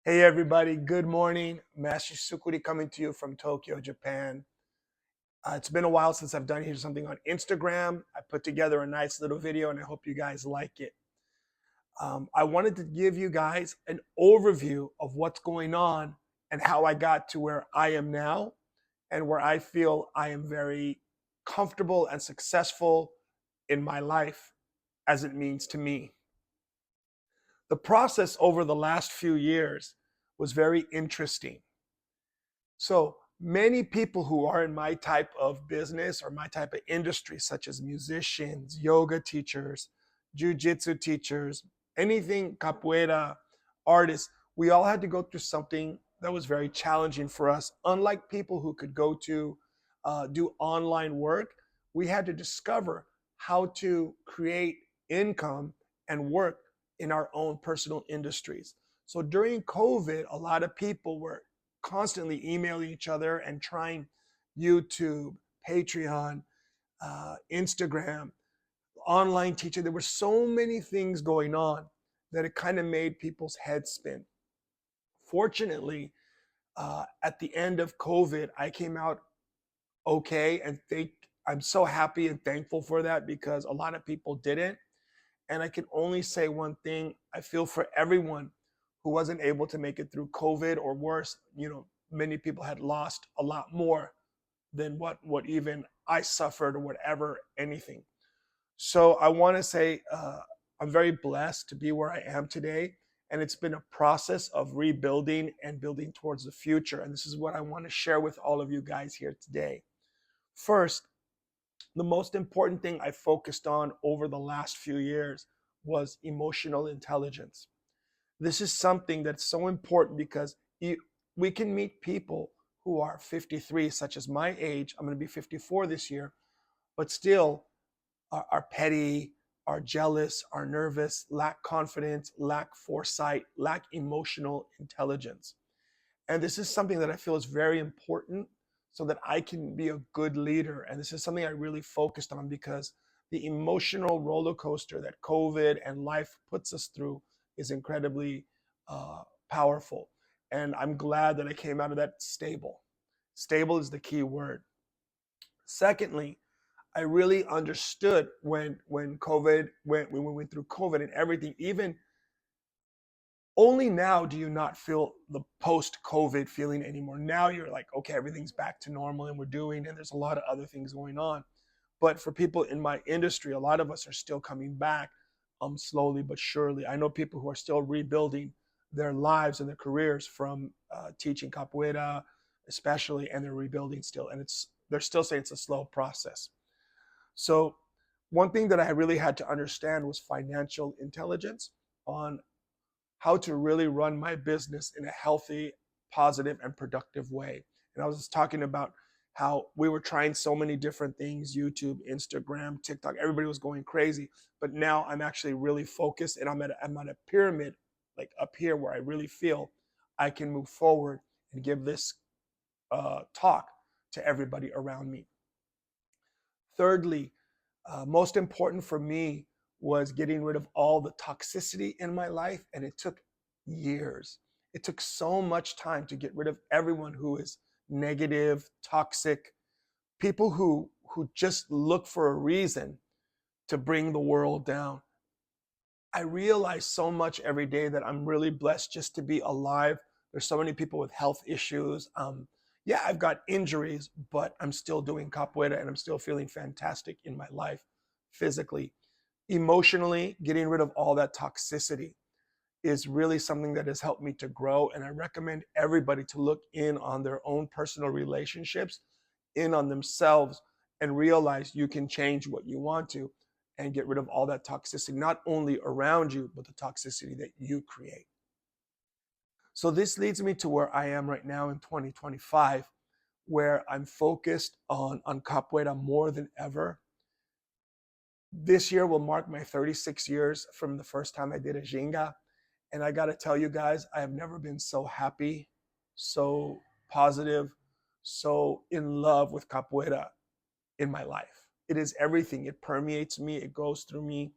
Hey everybody, good morning. Master Sukuri coming to you from Tokyo, Japan. It's been a while since I've done here something on Instagram. I put together a nice little video and I hope you guys like it. I wanted to give you guys an overview of what's going on and how I got to where I am now and where I feel I am very comfortable and successful in my life as it means to me. The process over the last few years was very interesting. So many people who are in my type of business or my type of industry, such as musicians, yoga teachers, jujitsu teachers, anything capoeira, artists, we all had to go through something that was very challenging for us. Unlike people who could go to do online work, we had to discover how to create income and work in our own personal industries. So during COVID, a lot of people were constantly emailing each other and trying YouTube, Patreon, Instagram, online teaching. There were so many things going on that it kind of made people's heads spin. Fortunately, at the end of COVID, I came out okay, and I'm so happy and thankful for that because a lot of people didn't. And I can only say one thing. I feel for everyone who wasn't able to make it through COVID or worse. Many people had lost a lot more than what even I suffered or whatever, anything. So I want to say I'm very blessed to be where I am today. And it's been a process of rebuilding and building towards the future. And this is what I want to share with all of you guys here today. First, the most important thing I focused on over the last few years was emotional intelligence. This is something that's so important because we can meet people who are 53, such as my age. I'm going to be 54 this year, but still are petty, are jealous, are nervous, lack confidence, lack foresight, lack emotional intelligence. And this is something that I feel is very important so that I can be a good leader. And this is something I really focused on because the emotional roller coaster that COVID and life puts us through is incredibly powerful. And I'm glad that I came out of that stable. Stable is the key word. Secondly, I really understood when COVID when we went through COVID and everything, even only now do you not feel the post-COVID feeling anymore. Now you're like, okay, everything's back to normal and we're doing, and there's a lot of other things going on. But for people in my industry, a lot of us are still coming back slowly but surely. I know people who are still rebuilding their lives and their careers from teaching capoeira, especially, and they're rebuilding still. And they're still saying it's a slow process. So one thing that I really had to understand was financial intelligence on how to really run my business in a healthy, positive, and productive way. And I was just talking about how we were trying so many different things: YouTube, Instagram, TikTok. Everybody was going crazy. But now I'm actually really focused and I'm at a pyramid, like up here, where I really feel I can move forward and give this talk to everybody around me. Thirdly, most important for me was getting rid of all the toxicity in my life, and it took years. It took so much time to get rid of everyone who is negative, toxic, people who just look for a reason to bring the world down. I realize so much every day that I'm really blessed just to be alive. There's so many people with health issues. Yeah, I've got injuries, but I'm still doing capoeira and I'm still feeling fantastic in my life physically. Emotionally, getting rid of all that toxicity is really something that has helped me to grow. And I recommend everybody to look in on their own personal relationships, in on themselves, and realize you can change what you want to and get rid of all that toxicity, not only around you, but the toxicity that you create. So this leads me to where I am right now in 2025, where I'm focused on capoeira more than ever. This year will mark my 36 years from the first time I did a ginga. And I got to tell you guys, I have never been so happy, so positive, so in love with capoeira in my life. It is everything. It permeates me. It goes through me.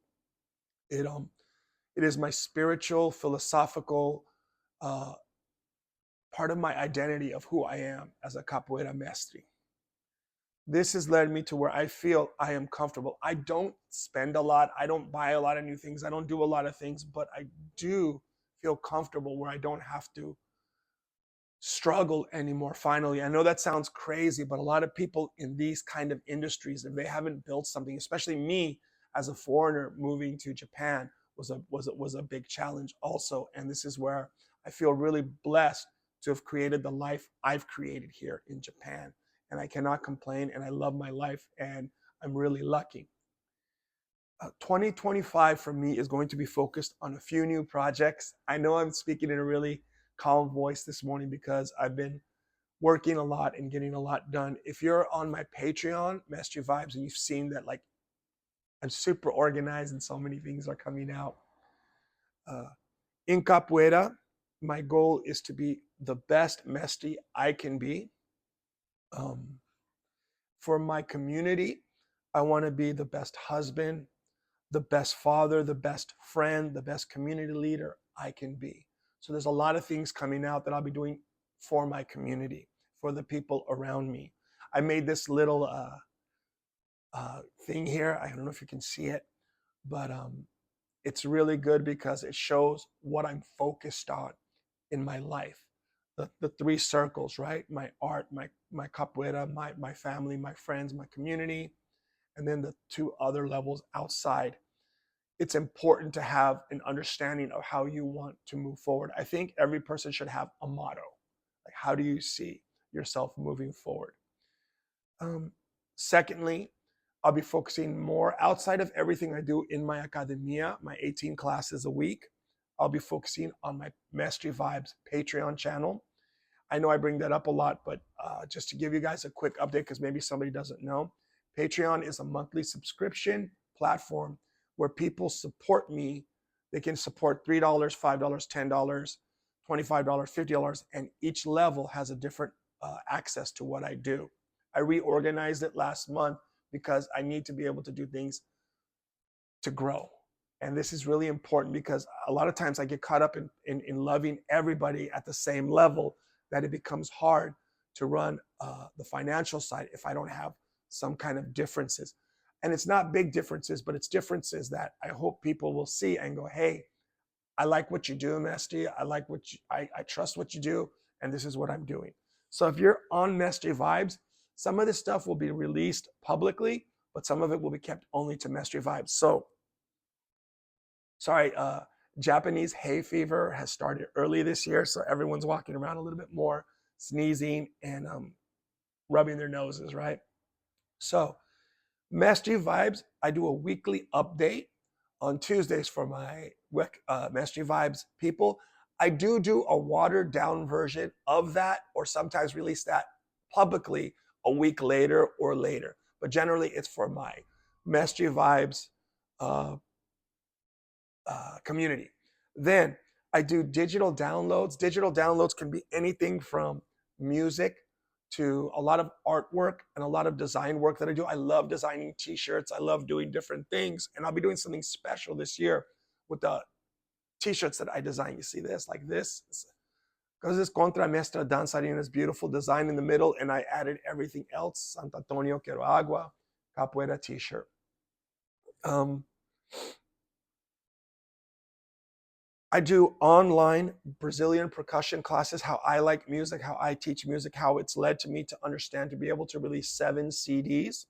It it is my spiritual, philosophical, uh, part of my identity of who I am as a capoeira mestre. This has led me to where I feel I am comfortable. I don't spend a lot. I don't buy a lot of new things. I don't do a lot of things, but I do feel comfortable where I don't have to struggle anymore. Finally, I know that sounds crazy, but a lot of people in these kind of industries, if they haven't built something, especially me as a foreigner moving to Japan, was a big challenge also. And this is where I feel really blessed to have created the life I've created here in Japan. And I cannot complain, and I love my life, and I'm really lucky. 2025 for me is going to be focused on a few new projects. I know I'm speaking in a really calm voice this morning because I've been working a lot and getting a lot done. If you're on my Patreon, Mestre Vibes, and you've seen that, like, I'm super organized and so many things are coming out. In Capoeira, my goal is to be the best Mestre I can be. For my community, I want to be the best husband, the best father, the best friend, the best community leader I can be. So there's a lot of things coming out that I'll be doing for my community, for the people around me. I made this little thing here. I don't know if you can see it, but it's really good because it shows what I'm focused on in my life. The three circles, right? My art, my capoeira, my family, my friends, my community, and then the two other levels outside. It's important to have an understanding of how you want to move forward. I think every person should have a motto. Like, how do you see yourself moving forward? Secondly, I'll be focusing more outside of everything I do in my academia, my 18 classes a week. I'll be focusing on my Mestre Vibes Patreon channel. I know I bring that up a lot, but just to give you guys a quick update, because maybe somebody doesn't know, Patreon is a monthly subscription platform where people support me. They can support $3, $5, $10, $25, $50, and each level has a different access to what I do. I reorganized it last month because I need to be able to do things to grow. And this is really important because a lot of times I get caught up in loving everybody at the same level that it becomes hard to run the financial side if I don't have some kind of differences. And it's not big differences, but it's differences that I hope people will see and go, hey, I like what you do, Mestre. I like I trust what you do, and this is what I'm doing. So if you're on Mestre Vibes, some of this stuff will be released publicly, but some of it will be kept only to Mestre Vibes. So, sorry, Japanese hay fever has started early this year, so everyone's walking around a little bit more, sneezing and rubbing their noses, right? So, Mestre Vibes, I do a weekly update on Tuesdays for my Mestre Vibes people. I do a watered down version of that, or sometimes release that publicly a week later or later. But generally, it's for my Mestre Vibes community. Then I do digital downloads. Digital downloads can be anything from music to a lot of artwork and a lot of design work that I do. I love designing t-shirts. I love doing different things. And I'll be doing something special this year with the t-shirts that I design. You see this, like this? Because this Contra Mestra Danzarina's beautiful design in the middle, and I added everything else. Sant Antonio Quiero Agua, Capoeira t-shirt. I do online Brazilian percussion classes, how I like music, how I teach music, how it's led to me to understand to be able to release 7 CDs.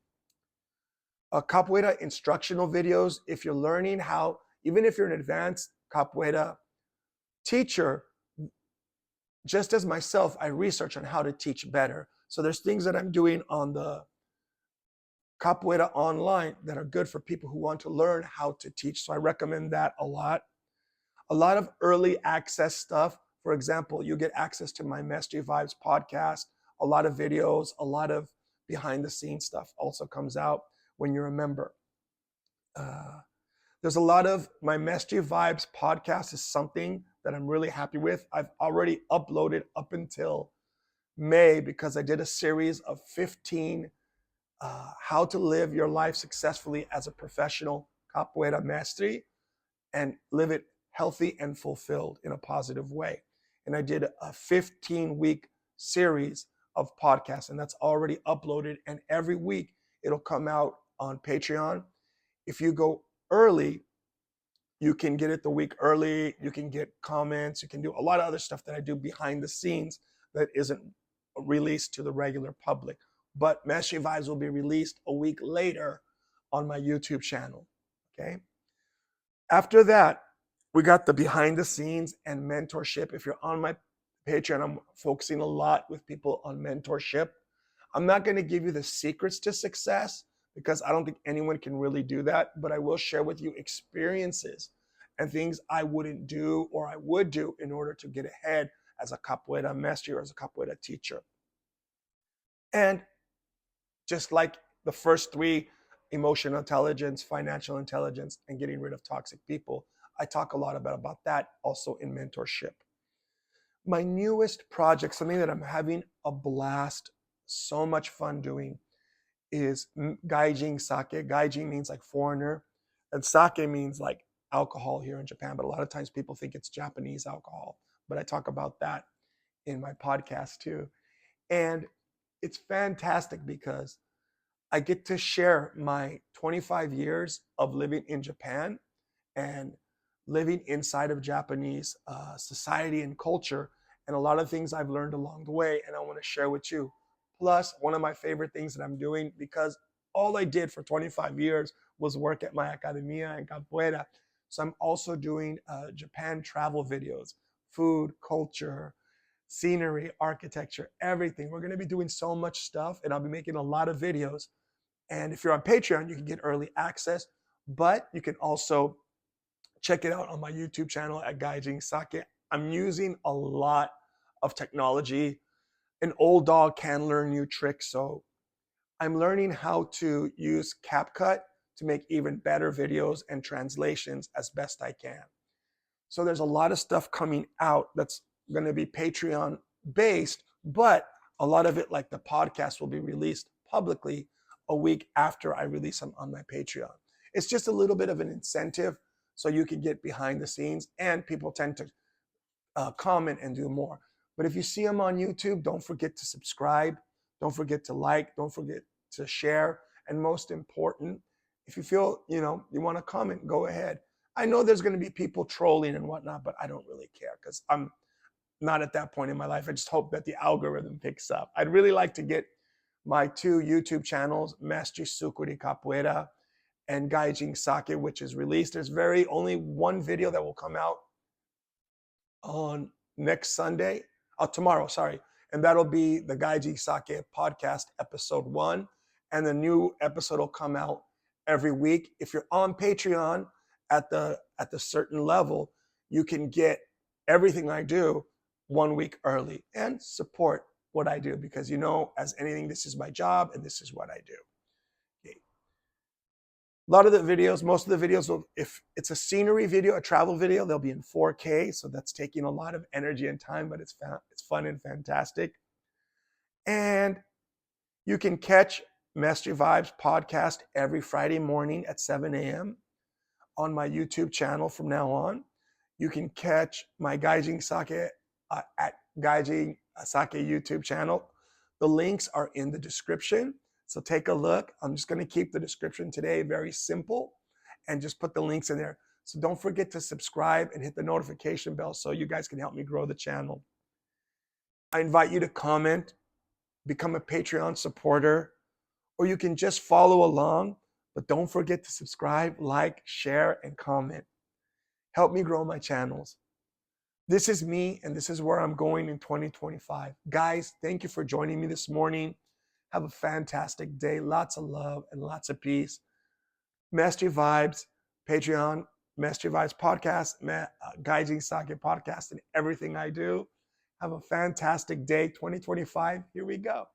Capoeira instructional videos. If you're learning how, even if you're an advanced Capoeira teacher, just as myself, I research on how to teach better. So there's things that I'm doing on the Capoeira online that are good for people who want to learn how to teach. So I recommend that a lot. A lot of early access stuff. For example, you get access to my Mestre Vibes podcast. A lot of videos, a lot of behind the scenes stuff also comes out when you're a member. There's a lot of my Mestre Vibes podcast is something that I'm really happy with. I've already uploaded up until May because I did a series of 15 how to live your life successfully as a professional capoeira mestre and live it healthy and fulfilled in a positive way. and I did a 15-week series of podcasts, and that's already uploaded. And every week it'll come out on Patreon. If you go early, you can get it the week early. You can get comments. You can do a lot of other stuff that I do behind the scenes that isn't released to the regular public. But Mestre Vibes will be released a week later on my YouTube channel. Okay. After that, we got the behind the scenes and mentorship. If you're on my Patreon, I'm focusing a lot with people on mentorship. I'm not going to give you the secrets to success because I don't think anyone can really do that, but I will share with you experiences and things I wouldn't do or I would do in order to get ahead as a capoeira mestre or as a capoeira teacher. And just like the first three, emotional intelligence, financial intelligence, and getting rid of toxic people, I talk a lot about that also in mentorship. My newest project, something that I'm having a blast, so much fun doing, is gaijin sake. Gaijin means like foreigner, and sake means like alcohol here in Japan. But a lot of times people think it's Japanese alcohol. But I talk about that in my podcast too. And it's fantastic because I get to share my 25 years of living in Japan and living inside of Japanese society and culture, and a lot of things I've learned along the way, and I want to share with you. Plus, one of my favorite things that I'm doing, because all I did for 25 years was work at my academia and capoeira. So I'm also doing Japan travel videos, food, culture, scenery, architecture, everything. We're going to be doing so much stuff, and I'll be making a lot of videos. And if you're on Patreon, you can get early access, but you can also check it out on my YouTube channel at Gaijin Sake. I'm using a lot of technology. An old dog can learn new tricks. So I'm learning how to use CapCut to make even better videos and translations as best I can. So there's a lot of stuff coming out that's going to be Patreon based, but a lot of it, like the podcast, will be released publicly a week after I release them on my Patreon. It's just a little bit of an incentive so you can get behind the scenes, and people tend to comment and do more. But if you see them on YouTube, don't forget to subscribe, don't forget to like, don't forget to share, and most important, if you feel you want to comment, go ahead. I know there's going to be people trolling and whatnot, but I don't really care because I'm not at that point in my life. I just hope that the algorithm picks up. I'd really like to get my two YouTube channels, Mestre Sukuri Capoeira and Gaijin Sake, which is released. There's only one video that will come out on next Sunday, tomorrow, sorry. And that'll be the Gaijin Sake podcast episode 1. And the new episode will come out every week. If you're on Patreon at the certain level, you can get everything I do 1 week early and support what I do, because as anything, this is my job and this is what I do. Okay. A lot of the videos, most of the videos, if it's a scenery video, a travel video, they'll be in 4K. So that's taking a lot of energy and time, but it's fun and fantastic. And you can catch Mestre Vibes podcast every Friday morning at 7 a.m. on my YouTube channel from now on. You can catch my Gaijin Sake at Gaijin Sake YouTube channel. The links are in the description. So take a look. I'm just going to keep the description today very simple and just put the links in there. So don't forget to subscribe and hit the notification bell so you guys can help me grow the channel. I invite you to comment, become a Patreon supporter, or you can just follow along, but don't forget to subscribe, like, share, and comment. Help me grow my channels. This is me, and this is where I'm going in 2025. Guys, thank you for joining me this morning. Have a fantastic day. Lots of love and lots of peace. Mestre Vibes, Patreon, Mestre Vibes podcast, Gaijin Sake podcast, and everything I do. Have a fantastic day. 2025. Here we go.